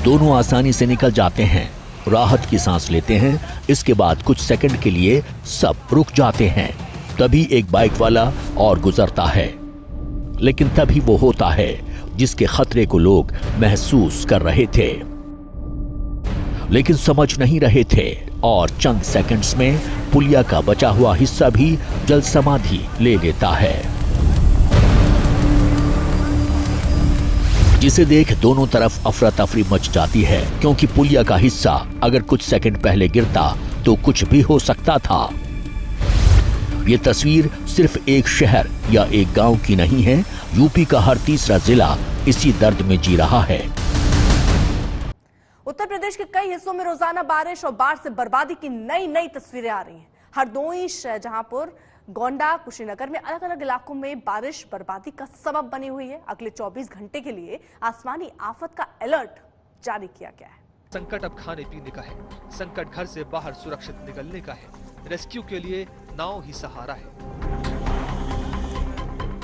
दोनों आसानी से निकल जाते हैं, राहत की सांस लेते हैं। इसके बाद कुछ सेकंड के लिए सब रुक जाते हैं। तभी एक बाइक वाला और गुजरता है, लेकिन तभी वो होता है जिसके खतरे को लोग महसूस कर रहे थे, लेकिन समझ नहीं रहे थे। और चंद सेकंड्स में पुलिया का बचा हुआ हिस्सा भी जल समाधि ले लेता है, जिसे देख दोनों तरफ अफरा तफरी मच जाती है, क्योंकि पुलिया का हिस्सा अगर कुछ सेकंड पहले गिरता तो कुछ भी हो सकता था। ये तस्वीर सिर्फ एक शहर या एक गांव की नहीं है। यूपी का हर तीसरा जिला इसी दर्द में जी रहा है। उत्तर प्रदेश के कई हिस्सों में रोजाना बारिश और बाढ़ से बर्बादी की नई नई तस्वीरें आ रही हैं। हरदोई, शाहजहांपुर, गोंडा, कुशीनगर में अलग अलग इलाकों में बारिश बर्बादी का सबब बनी हुई है। अगले 24 घंटे के लिए आसमानी आफत का अलर्ट जारी किया गया है। संकट अब खाने पीने का है, संकट घर से बाहर सुरक्षित निकलने का है। रेस्क्यू के लिए नाव ही सहारा है।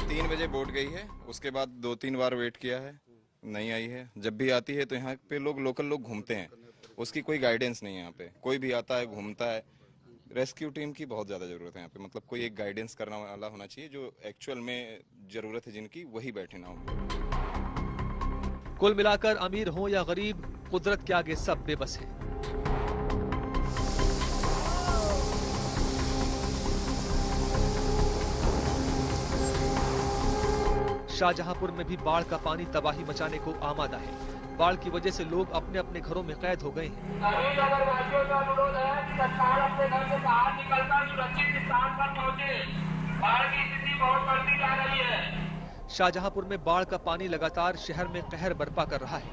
3 बजे बोट गई है, उसके बाद 2-3 बार वेट किया है, नहीं आई है। जब भी आती है तो यहाँ पे लोकल लोग घूमते हैं, उसकी कोई गाइडेंस नहीं है। यहाँ पे कोई भी आता है, घूमता है। रेस्क्यू टीम की बहुत ज्यादा जरूरत है यहाँ पे। मतलब कोई एक गाइडेंस करने वाला होना चाहिए, जो एक्चुअल में जरूरत है जिनकी, वही बैठे ना हो। कुल मिलाकर अमीर हो या गरीब, कुदरत के आगे सब बेबस है। शाहजहांपुर में भी बाढ़ का पानी तबाही मचाने को आमादा है। बाढ़ की वजह से लोग अपने अपने घरों में कैद हो गए हैं। सभी नगरवासियों का अनुरोध है कि तत्काल अपने घर से बाहर निकलकर सुरक्षित स्थान पर पहुंचे। बाढ़ की स्थिति बहुत बढ़ती जा रही है। शाहजहांपुर में बाढ़ का पानी लगातार शहर में कहर बरपा कर रहा है।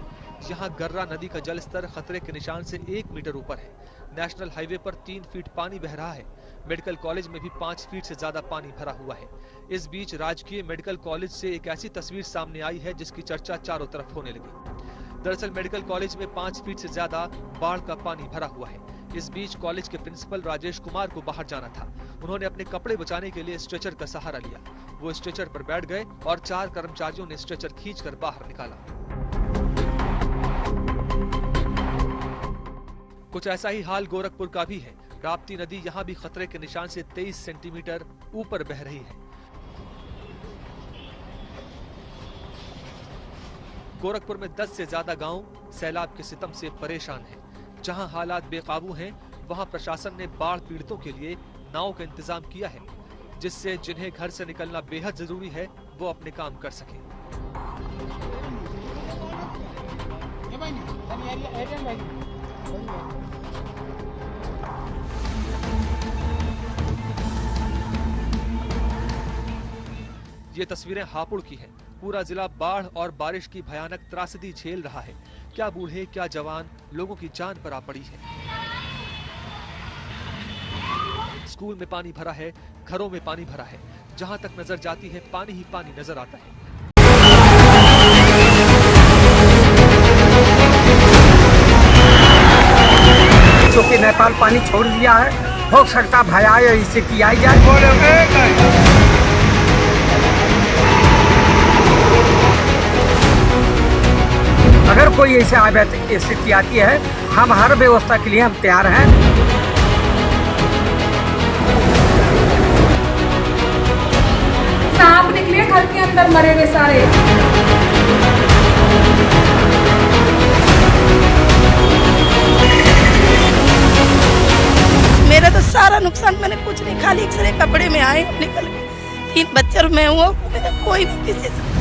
यहाँ गर्रा नदी का जलस्तर खतरे के निशान से 1 मीटर ऊपर है। नेशनल हाईवे पर 3 फीट पानी बह रहा है। मेडिकल कॉलेज में भी 5 फीट से ज्यादा पानी भरा हुआ है। इस बीच राजकीय मेडिकल कॉलेज से एक ऐसी तस्वीर सामने आई है जिसकी चर्चा चारों तरफ होने लगी। दरअसल मेडिकल कॉलेज में 5 फीट से ज्यादा बाढ़ का पानी भरा हुआ है। इस बीच कॉलेज के प्रिंसिपल राजेश कुमार को बाहर जाना था। उन्होंने अपने कपड़े बचाने के लिए स्ट्रेचर का सहारा लिया। वो स्ट्रेचर पर बैठ गए और 4 कर्मचारियों ने स्ट्रेचर खींचकर बाहर निकाला। कुछ ऐसा ही हाल गोरखपुर का भी है। राप्ती नदी यहाँ भी खतरे के निशान से 23 सेंटीमीटर ऊपर बह रही है। गोरखपुर में 10 से ज्यादा गांव सैलाब के सितम से परेशान हैं। जहां हालात बेकाबू हैं, वहां प्रशासन ने बाढ़ पीड़ितों के लिए नाव का इंतजाम किया है, जिससे जिन्हें घर से निकलना बेहद जरूरी है वो अपने काम कर सकें। ये तस्वीरें हापुड़ की हैं। पूरा जिला बाढ़ और बारिश की भयानक त्रासदी झेल रहा है। क्या बूढ़े क्या जवान, लोगों की जान पर आ पड़ी है। स्कूल में पानी भरा है, घरों में पानी भरा है। जहां तक नजर जाती है पानी ही पानी नजर आता है। क्योंकि नेपाल पानी छोड़ दिया है, हो सकता भया इसे किया जाए। अगर कोई ऐसे स्थिति आती है, हम हर व्यवस्था के लिए हम तैयार हैं। सांप निकले घर के अंदर, मरे हुए सारे। मेरा तो सारा नुकसान, मैंने कुछ नहीं, खाली एक्सरे कपड़े में आए निकल के। 3 बच्चे और मैं हूँ, कोई नहीं किसी से।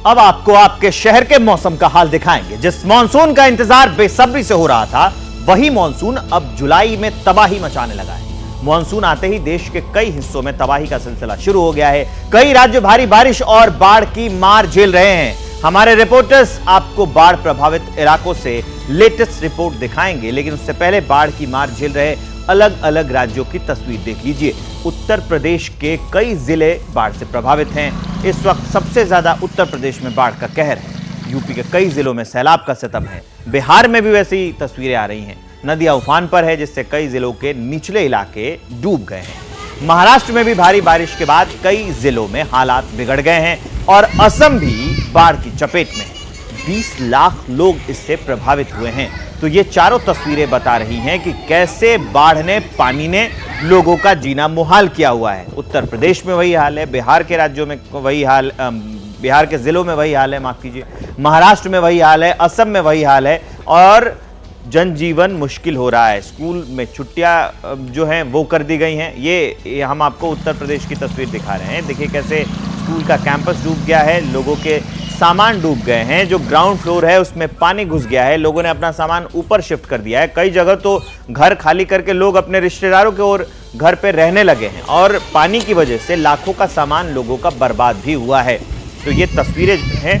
अब आपको आपके शहर के मौसम का हाल दिखाएंगे। जिस मॉनसून का इंतजार बेसब्री से हो रहा था, वही मॉनसून अब जुलाई में तबाही मचाने लगा है। मॉनसून आते ही देश के कई हिस्सों में तबाही का सिलसिला शुरू हो गया है। कई राज्य भारी बारिश और बाढ़ की मार झेल रहे हैं। हमारे रिपोर्टर्स आपको बाढ़ प्रभावित इलाकों से लेटेस्ट रिपोर्ट दिखाएंगे, लेकिन उससे पहले बाढ़ की मार झेल रहे अलग अलग राज्यों की तस्वीर देख लीजिए। उत्तर प्रदेश के कई जिले बाढ़ से प्रभावित हैं। इस वक्त सबसे ज्यादा उत्तर प्रदेश में बाढ़ का कहर है। यूपी के कई जिलों में सैलाब का सितम है। बिहार में भी वैसी तस्वीरें आ रही हैं। नदियां उफान पर है, जिससे कई जिलों के निचले इलाके डूब गए हैं। महाराष्ट्र में भी भारी बारिश के बाद कई जिलों में हालात बिगड़ गए हैं और असम भी बाढ़ की चपेट में है। 20 लाख लोग इससे प्रभावित हुए हैं। तो ये चारों तस्वीरें बता रही हैं कि कैसे बाढ़ ने, पानी ने लोगों का जीना मुहाल किया हुआ है। उत्तर प्रदेश में वही हाल है, बिहार के राज्यों में वही हाल, बिहार के जिलों में वही हाल है, माफ कीजिए, महाराष्ट्र में वही हाल है, असम में वही हाल है और जनजीवन मुश्किल हो रहा है। स्कूल में छुट्टियां जो हैं वो कर दी गई हैं। ये हम आपको उत्तर प्रदेश की तस्वीर दिखा रहे हैं। देखिए कैसे स्कूल का कैंपस डूब गया है, लोगों के सामान डूब गए हैं। जो ग्राउंड फ्लोर है उसमें पानी घुस गया है, लोगों ने अपना सामान ऊपर शिफ्ट कर दिया है। कई जगह तो घर खाली करके लोग अपने रिश्तेदारों के ओर घर पे रहने लगे हैं और पानी की वजह से लाखों का सामान लोगों का बर्बाद भी हुआ है। तो ये तस्वीरें हैं,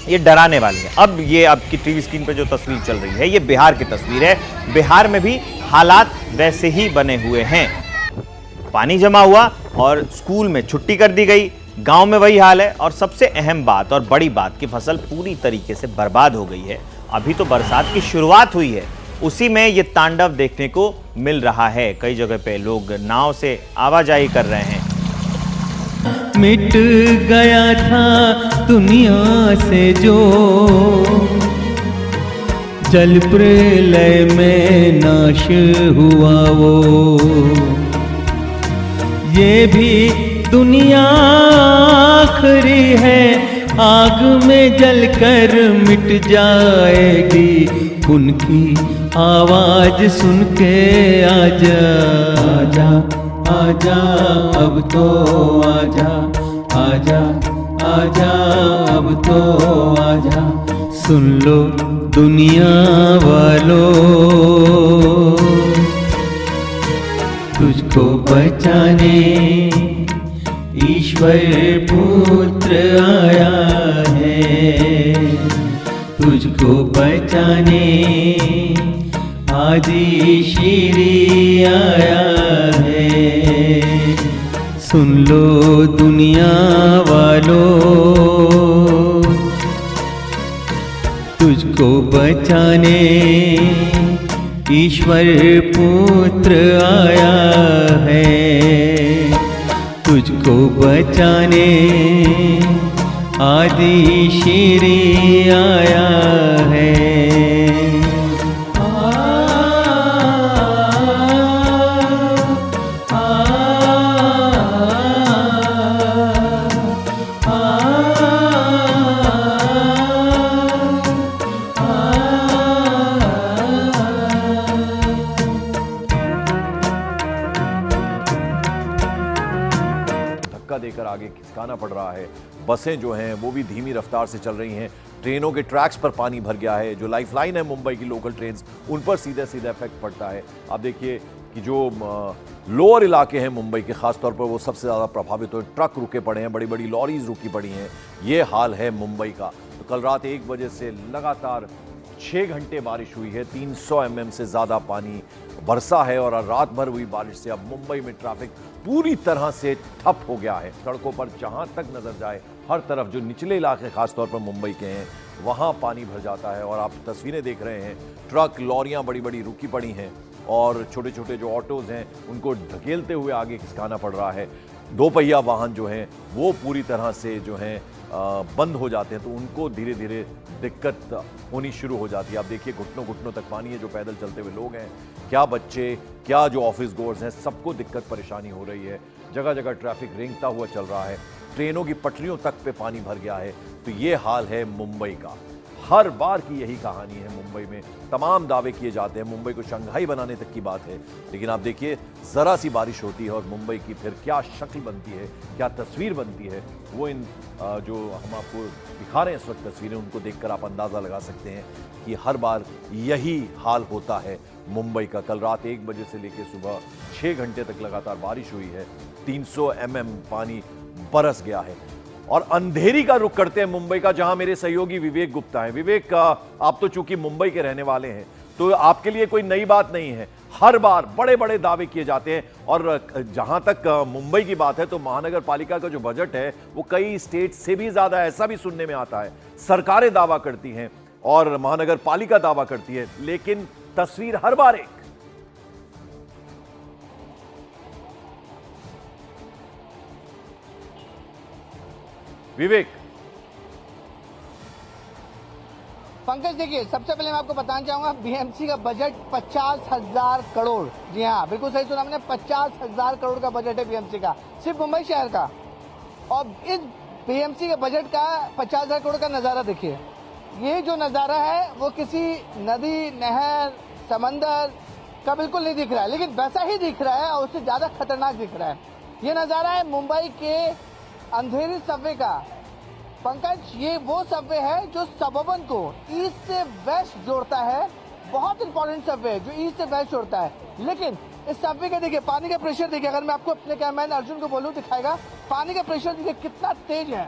ये डराने वाली है। अब ये आपकी टीवी स्क्रीन पर जो तस्वीर चल रही है ये बिहार की तस्वीर है। बिहार में भी हालात वैसे ही बने हुए हैं। पानी जमा हुआ और स्कूल में छुट्टी कर दी गई। गांव में वही हाल है और सबसे अहम बात और बड़ी बात की फसल पूरी तरीके से बर्बाद हो गई है। अभी तो बरसात की शुरुआत हुई है, उसी में ये तांडव देखने को मिल रहा है। कई जगह पे लोग नाव से आवाजाही कर रहे हैं। मिट गया था दुनिया से जो जल प्रलय में नाश हुआ वो, ये भी दुनिया आखिरी है, आग में जलकर मिट जाएगी। उनकी आवाज सुन के आजा आजा आजा, अब तो आजा आजा आजा, अब तो आजा। सुन लो दुनिया वालों, तुझको बचाने ईश्वर पुत्र आया है। तुझको बचाने आदि श्री आया है। सुन लो दुनिया वालों, तुझको बचाने ईश्वर पुत्र आया है। तुझको बचाने आदि श्री आया है। देकर आगे खिसकाना पड़ रहा है। बसें जो हैं वो भी धीमी रफ्तार से चल रही हैं। ट्रेनों के ट्रैक्स पर पानी भर गया है। जो लाइफलाइन है मुंबई की लोकल ट्रेन्स, उन पर सीधा सीधा इफेक्ट पड़ता है। आप देखिए कि जो लोअर इलाके हैं मुंबई के, खासतौर पर वो सबसे ज़्यादा प्रभावित हुए। ट्रक रुके पड़े हैं, बड़ी बड़ी लॉरीज रुकी पड़ी हैं। ये हाल है मुंबई का। तो कल रात 1 बजे से लगातार 6 घंटे बारिश हुई है। 300 mm से ज़्यादा पानी बरसा है और रात भर हुई बारिश से अब मुंबई में ट्रैफिक पूरी तरह से ठप हो गया है। सड़कों पर जहां तक नजर जाए हर तरफ जो निचले इलाके खासतौर पर मुंबई के हैं वहां पानी भर जाता है। और आप तस्वीरें देख रहे हैं, ट्रक लॉरियां बड़ी बड़ी रुकी पड़ी हैं और छोटे छोटे जो ऑटोज हैं उनको ढकेलते हुए आगे खिसकाना पड़ रहा है। 2 पहिया वाहन जो हैं वो पूरी तरह से जो हैं बंद हो जाते हैं, तो उनको धीरे धीरे दिक्कत होनी शुरू हो जाती है। आप देखिए घुटनों घुटनों तक पानी है। जो पैदल चलते हुए लोग हैं, क्या बच्चे, क्या जो ऑफिस गोर्स हैं, सबको दिक्कत परेशानी हो रही है। जगह जगह ट्रैफिक रेंगता हुआ चल रहा है। ट्रेनों की पटरियों तक पे पानी भर गया है। तो ये हाल है मुंबई का। हर बार की यही कहानी है मुंबई में। तमाम दावे किए जाते हैं, मुंबई को शंघाई बनाने तक की बात है, लेकिन आप देखिए ज़रा सी बारिश होती है और मुंबई की फिर क्या शक्ल बनती है, क्या तस्वीर बनती है, वो इन जो हम आपको दिखा रहे हैं इस वक्त तस्वीरें, उनको देखकर आप अंदाज़ा लगा सकते हैं कि हर बार यही हाल होता है मुंबई का। कल रात 1 बजे से लेकर सुबह 6 घंटे तक लगातार बारिश हुई है। 300 mm पानी बरस गया है और अंधेरी का रुख करते हैं मुंबई का, जहां मेरे सहयोगी विवेक गुप्ता हैं। विवेक, आप तो चूंकि मुंबई के रहने वाले हैं तो आपके लिए कोई नई बात नहीं है, हर बार बड़े बड़े दावे किए जाते हैं। और जहां तक मुंबई की बात है तो महानगर पालिका का जो बजट है वो कई स्टेट से भी ज्यादा, ऐसा भी सुनने में आता है। सरकारें दावा करती हैं और महानगर पालिका दावा करती है, लेकिन तस्वीर हर बार एक। विवेक, पंकज, देखिए, सबसे पहले मैं आपको बताना चाहूंगा बीएमसी का बजट 50,000 करोड़। जी हाँ, बिल्कुल सही सुना हमने, 50,000 करोड़ का बजट है बीएमसी का, सिर्फ मुंबई शहर का। और इस बीएमसी के बजट का 50,000 करोड़ का नजारा देखिए। ये जो नजारा है वो किसी नदी, नहर, समंदर का बिल्कुल नहीं दिख रहा है, लेकिन वैसा ही दिख रहा है और उससे ज्यादा खतरनाक दिख रहा है। ये नजारा है मुंबई के अंधेरी सबवे का। पंकज, ये वो सबवे है जो सबर्बन को ईस्ट से वेस्ट जोड़ता है, बहुत इंपॉर्टेंट सबवे है जो ईस्ट से वेस्ट जोड़ता है। लेकिन इस सबवे का देखिए पानी का प्रेशर देखिए, अगर मैं आपको अपने कैमरामैन अर्जुन को बोलूं दिखाएगा, पानी का प्रेशर देखिए कितना तेज है।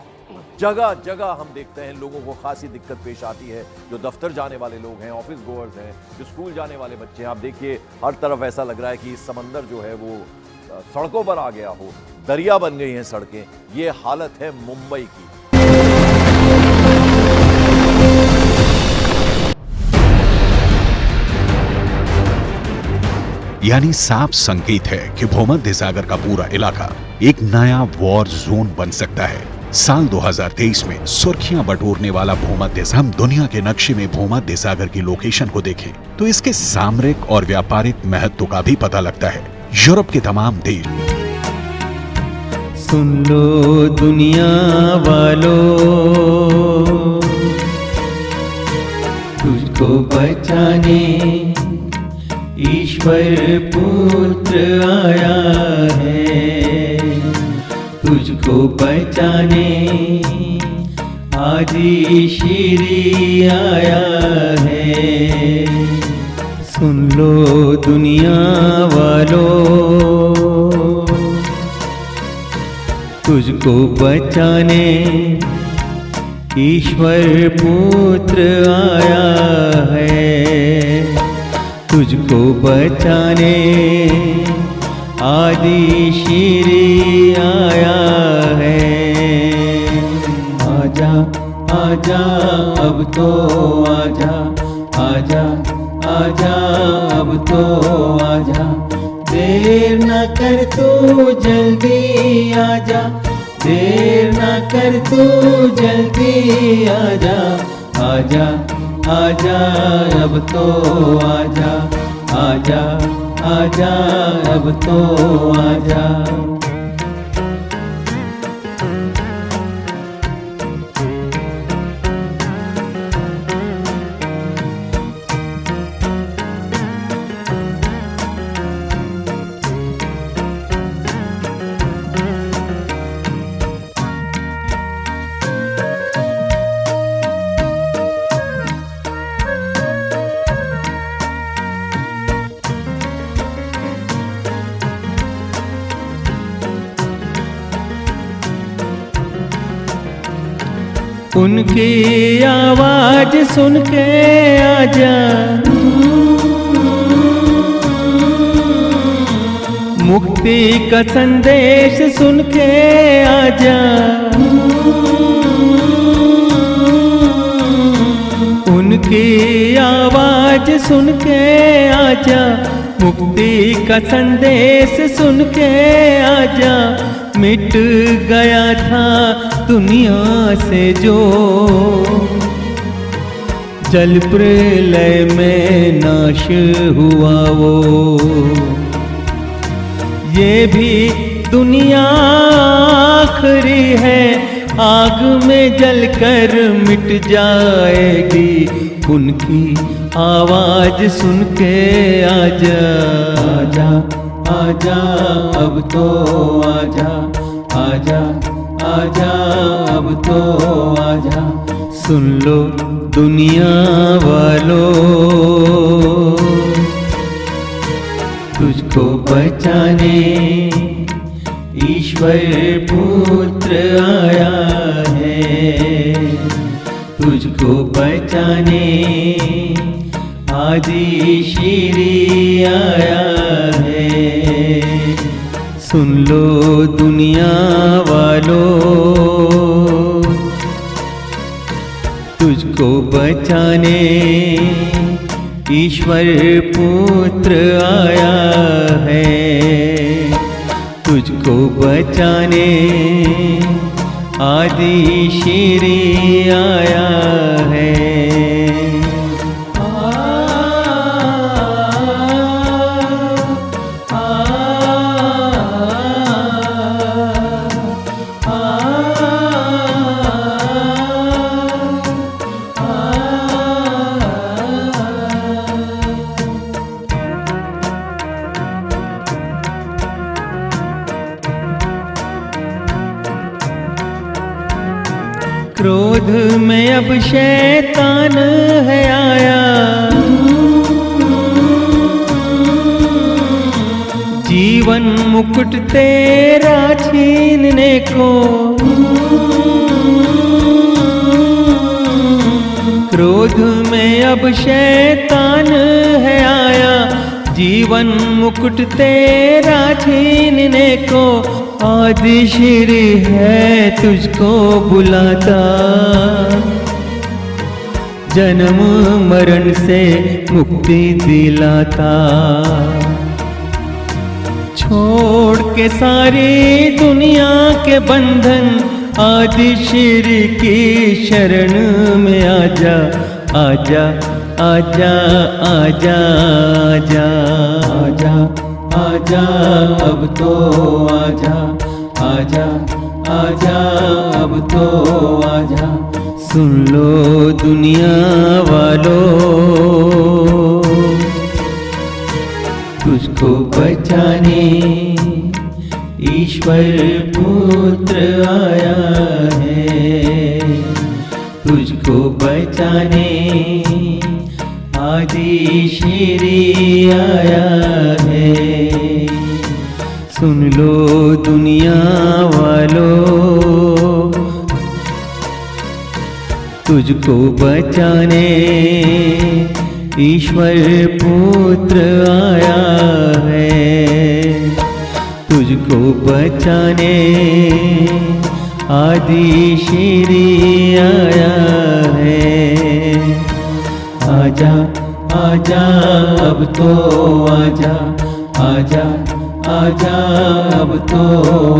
जगह जगह हम देखते हैं लोगों को खासी दिक्कत पेश आती है, जो दफ्तर जाने वाले लोग हैं, ऑफिस गोअर्स हैं, जो स्कूल जाने वाले बच्चे हैं। आप देखिए हर तरफ ऐसा लग रहा है कि समंदर जो है वो सड़कों पर आ गया हो, दरिया बन गई हैं सड़कें। ये हालत है मुंबई की। यानी साफ संकेत है कि भूमध्य सागर का पूरा इलाका एक नया वॉर जोन बन सकता है। साल 2023 में सुर्खियां बटोरने वाला भूमध्य, हम दुनिया के नक्शे में भूमध्य सागर की लोकेशन को देखें तो इसके सामरिक और व्यापारिक महत्व का भी पता लगता है। यूरोप के तमाम देश, सुन लो दुनिया वालों, तुझको बचाने ईश्वर पुत्र आया है, तुझको बचाने आदि श्री आया है। सुन लो दुनिया वालों, तुझको बचाने ईश्वर पुत्र आया है, तुझको बचाने आदि श्री आया है। आजा आजा अब तो आजा, आजा आजा अब तो आजा, देर न कर तू जल्दी आजा, देर न कर तू जल्दी आजा, आजा आजा अब तो आजा, आजा आजा अब तो आजा। उनकी आवाज सुन के आजा, मुक्ति का संदेश सुन के आजा, उनकी आवाज सुन के आजा, मुक्ति का संदेश सुन के आजा। मिट गया था दुनिया से जो जल प्रलय में नाश हुआ वो, ये भी दुनिया आखिरी है, आग में जलकर मिट जाएगी। उनकी आवाज सुन के आजा, आजा आजा अब तो आजा, आजा आजा अब तो आजा। सुन लो दुनिया वालों, तुझको बचाने ईश्वर पुत्र आया है तुझको बचाने, आदि श्री आया है। सुन लो दुनिया वालों, तुझको बचाने ईश्वर पुत्र आया है तुझको बचाने, आदि श्री आया है। क्रोध में अब शैतान है आया, जीवन मुकुट तेरा छीनने को। क्रोध में अब शैतान है आया, जीवन मुकुट तेरा छीनने को। आदि श्री है तुझको बुलाता, जन्म मरण से मुक्ति दिलाता। छोड़ के सारी दुनिया के बंधन, आदि श्री की शरण में आजा, आजा आजा आजा आजा आजा आजा, अब तो आजा आजा आजा, अब तो आजा। सुन लो दुनिया वालों, तुझको बचाने ईश्वर पुत्र आया है तुझको बचाने, आदि श्री आया है। सुन लो दुनिया वालों, तुझको बचाने ईश्वर पुत्र आया है तुझको बचाने, आदि श्री आया है। आजा आजा, अब तो आजा आजा आजा, अब तो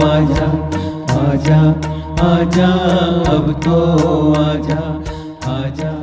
आजा आजा आजा, अब तो आजा आजा।